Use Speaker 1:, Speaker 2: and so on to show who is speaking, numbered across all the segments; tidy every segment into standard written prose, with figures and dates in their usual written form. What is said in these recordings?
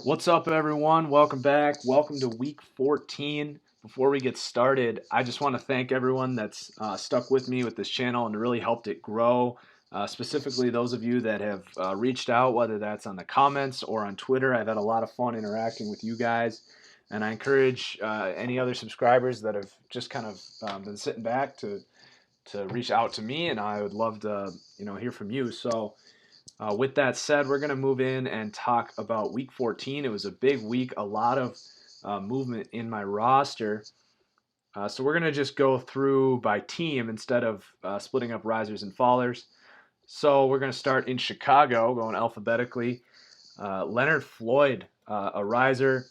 Speaker 1: What's up, everyone? Welcome back. Welcome to week 14. Before we get started, I just want to thank everyone that's stuck with me with this channel and really helped it grow. Specifically, those of you that have reached out, whether that's on the comments or on Twitter. I've had a lot of fun interacting with you guys. And I encourage any other subscribers that have just kind of been sitting back to reach out to me, and I would love to hear from you. So with that said, we're going to move in and talk about week 14. It was a big week, a lot of movement in my roster. So we're going to just go through by team instead of splitting up risers and fallers. So we're going to start in Chicago, going alphabetically. Leonard Floyd, a riser,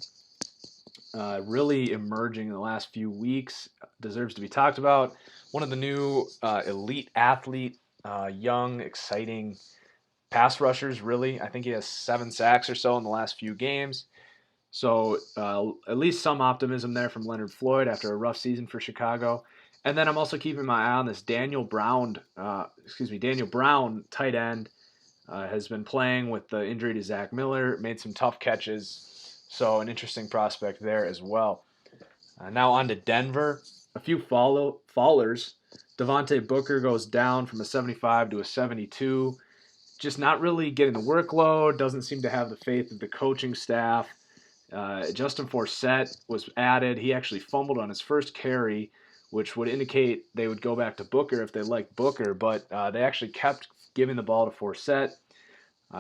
Speaker 1: really emerging in the last few weeks, deserves to be talked about. One of the new elite athlete, young, exciting pass rushers, really. I think he has 7 sacks or so in the last few games. So at least some optimism there from Leonard Floyd after a rough season for Chicago. And then I'm also keeping my eye on this Daniel Brown, tight end, has been playing with the injury to Zach Miller, made some tough catches. So an interesting prospect there as well. Now on to Denver. A few fallers. Devontae Booker goes down from a 75 to a 72. Just not really getting the workload, doesn't seem to have the faith of the coaching staff. Justin Forsett was added. He actually fumbled on his first carry, which would indicate they would go back to Booker if they liked Booker, but they actually kept giving the ball to Forsett.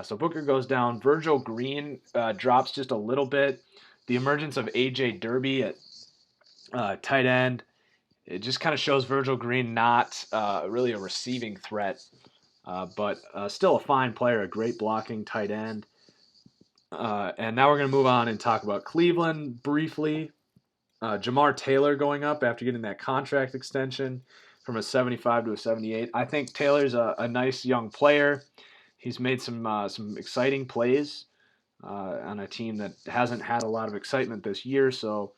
Speaker 1: So Booker goes down. Virgil Green drops just a little bit. The emergence of A.J. Derby at tight end, it just kind of shows Virgil Green not really a receiving threat. But still a fine player, a great blocking tight end. And now we're going to move on and talk about Cleveland briefly. Jamar Taylor going up after getting that contract extension from a 75 to a 78. I think Taylor's a nice young player. He's made some exciting plays on a team that hasn't had a lot of excitement this year, so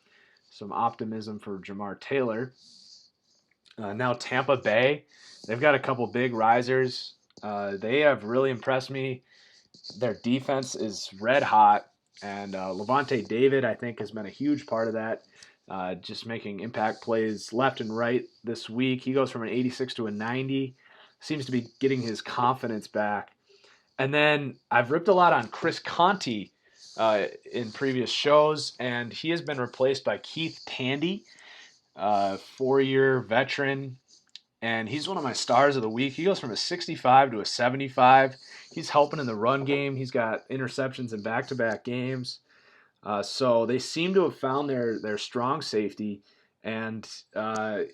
Speaker 1: some optimism for Jamar Taylor. Now Tampa Bay, they've got a couple big risers. They have really impressed me. Their defense is red hot, and Levante David, I think, has been a huge part of that, just making impact plays left and right this week. He goes from an 86 to a 90, seems to be getting his confidence back. And then I've ripped a lot on Chris Conti in previous shows, and he has been replaced by Keith Tandy, 4-year veteran, and he's one of my stars of the week. He goes from a 65 to a 75. He's helping in the run game. He's got interceptions in back-to-back games. So they seem to have found their strong safety, and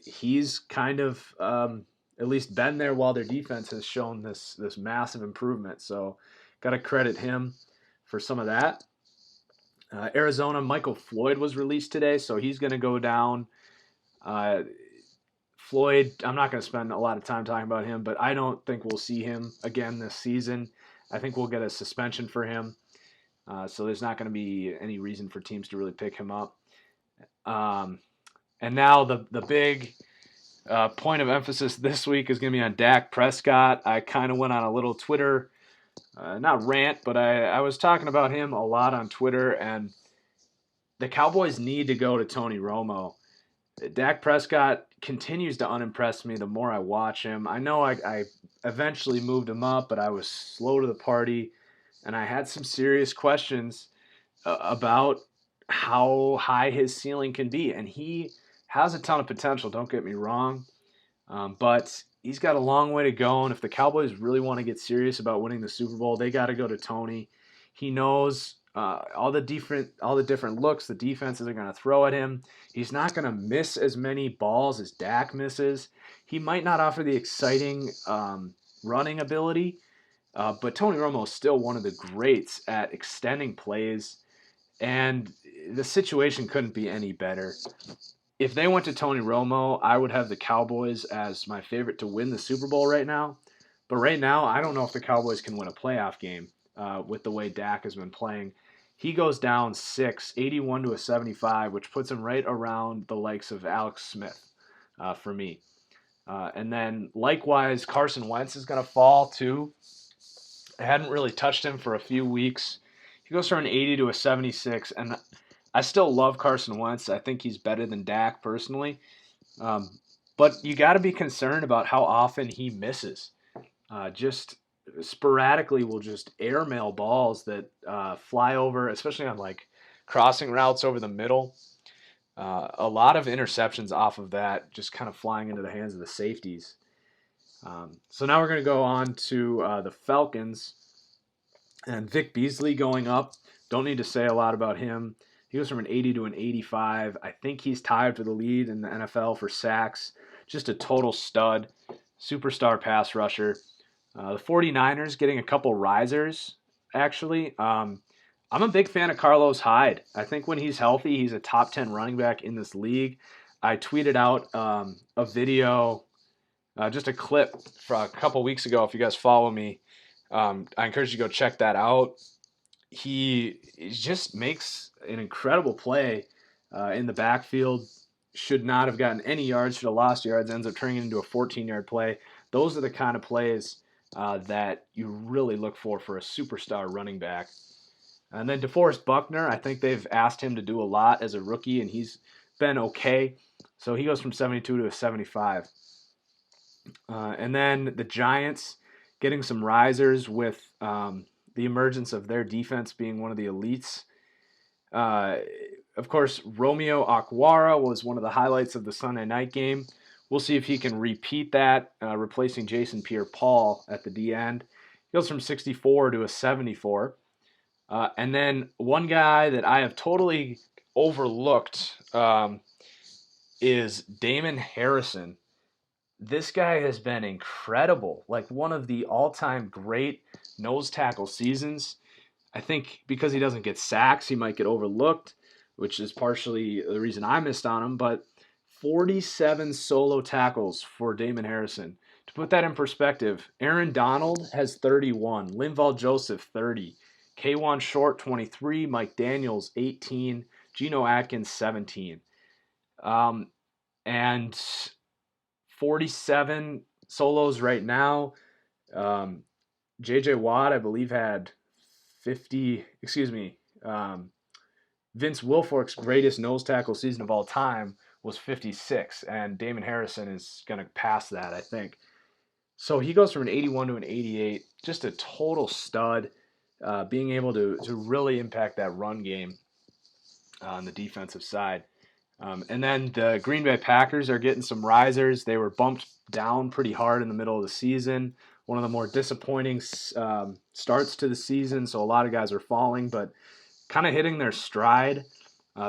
Speaker 1: he's kind of at least been there while their defense has shown this massive improvement. So got to credit him for some of that. Arizona, Michael Floyd was released today, so he's going to go down. Floyd, I'm not going to spend a lot of time talking about him, but I don't think we'll see him again this season. I think we'll get a suspension for him. So there's not going to be any reason for teams to really pick him up. And now the big point of emphasis this week is going to be on Dak Prescott. I kind of went on a little Twitter, not rant, but I was talking about him a lot on Twitter, and the Cowboys need to go to Tony Romo. Dak Prescott continues to unimpress me the more I watch him. I know I eventually moved him up, but I was slow to the party, and I had some serious questions about how high his ceiling can be. And he has a ton of potential, don't get me wrong, but he's got a long way to go. And if the Cowboys really want to get serious about winning the Super Bowl, they got to go to Tony. He knows all the different looks the defenses are going to throw at him. He's not going to miss as many balls as Dak misses. He might not offer the exciting running ability, but Tony Romo is still one of the greats at extending plays, and the situation couldn't be any better. If they went to Tony Romo, I would have the Cowboys as my favorite to win the Super Bowl right now. But right now, I don't know if the Cowboys can win a playoff game with the way Dak has been playing. He goes down 6, 81 to a 75, which puts him right around the likes of Alex Smith for me. And then likewise, Carson Wentz is going to fall too. I hadn't really touched him for a few weeks. He goes from an 80 to a 76, and I still love Carson Wentz. I think he's better than Dak personally. But you got to be concerned about how often he misses. Just sporadically will just airmail balls that fly over, especially on like crossing routes over the middle. A lot of interceptions off of that, just kind of flying into the hands of the safeties. So now we're going to go on to the Falcons. And Vic Beasley going up. Don't need to say a lot about him. He goes from an 80 to an 85. I think he's tied for the lead in the NFL for sacks. Just a total stud. Superstar pass rusher. The 49ers getting a couple risers, actually. I'm a big fan of Carlos Hyde. I think when he's healthy, he's a top 10 running back in this league. I tweeted out a video, just a clip from a couple weeks ago. If you guys follow me, I encourage you to go check that out. He just makes an incredible play in the backfield. Should not have gotten any yards, should have lost yards, ends up turning it into a 14-yard play. Those are the kind of plays that you really look for a superstar running back. And then DeForest Buckner, I think they've asked him to do a lot as a rookie, and he's been okay. So he goes from 72 to a 75. And then the Giants getting some risers with the emergence of their defense being one of the elites. Of course, Romeo Okwara was one of the highlights of the Sunday night game. We'll see if he can repeat that, replacing Jason Pierre-Paul at the D end. He goes from 64 to a 74. And then one guy that I have totally overlooked is Damon Harrison. This guy has been incredible, like one of the all-time great nose tackle seasons. I think because he doesn't get sacks, he might get overlooked, which is partially the reason I missed on him, but 47 solo tackles for Damon Harrison. To put that in perspective, Aaron Donald has 31, Linval Joseph 30, K'Wan Short 23, Mike Daniels 18, Geno Atkins 17. And 47 solos right now. J.J. Watt, I believe, had 50, Vince Wilfork's greatest nose tackle season of all time was 56, and Damon Harrison is going to pass that, I think. So he goes from an 81 to an 88, just a total stud, being able to really impact that run game on the defensive side. And then the Green Bay Packers are getting some risers. They were bumped down pretty hard in the middle of the season. One of the more disappointing starts to the season, so a lot of guys are falling, but kind of hitting their stride.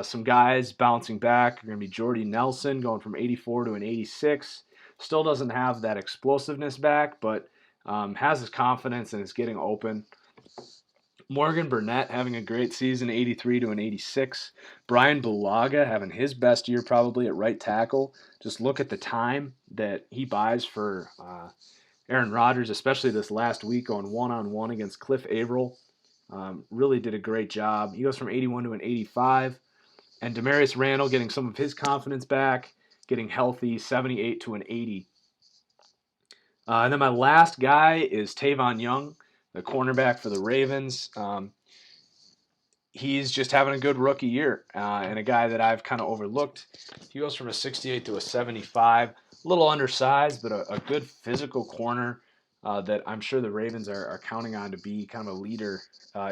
Speaker 1: Some guys bouncing back are going to be Jordy Nelson going from 84 to an 86. Still doesn't have that explosiveness back, but has his confidence and is getting open. Morgan Burnett having a great season, 83 to an 86. Brian Bulaga having his best year probably at right tackle. Just look at the time that he buys for Aaron Rodgers, especially this last week going one-on-one against Cliff Averill. Really did a great job. He goes from 81 to an 85. And Demarius Randall getting some of his confidence back, getting healthy, 78 to an 80. And then my last guy is Tavon Young, the cornerback for the Ravens. He's just having a good rookie year, and a guy that I've kind of overlooked. He goes from a 68 to a 75. A little undersized, but a good physical corner that I'm sure the Ravens are counting on to be kind of a leader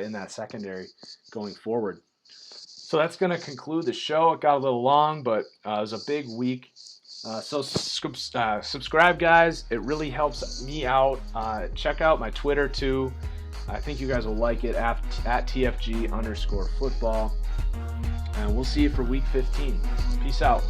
Speaker 1: in that secondary going forward. So that's going to conclude the show. It got a little long, but it was a big week. So subscribe, guys. It really helps me out. Check out my Twitter, too. I think you guys will like it at TFG_football. And we'll see you for week 15. Peace out.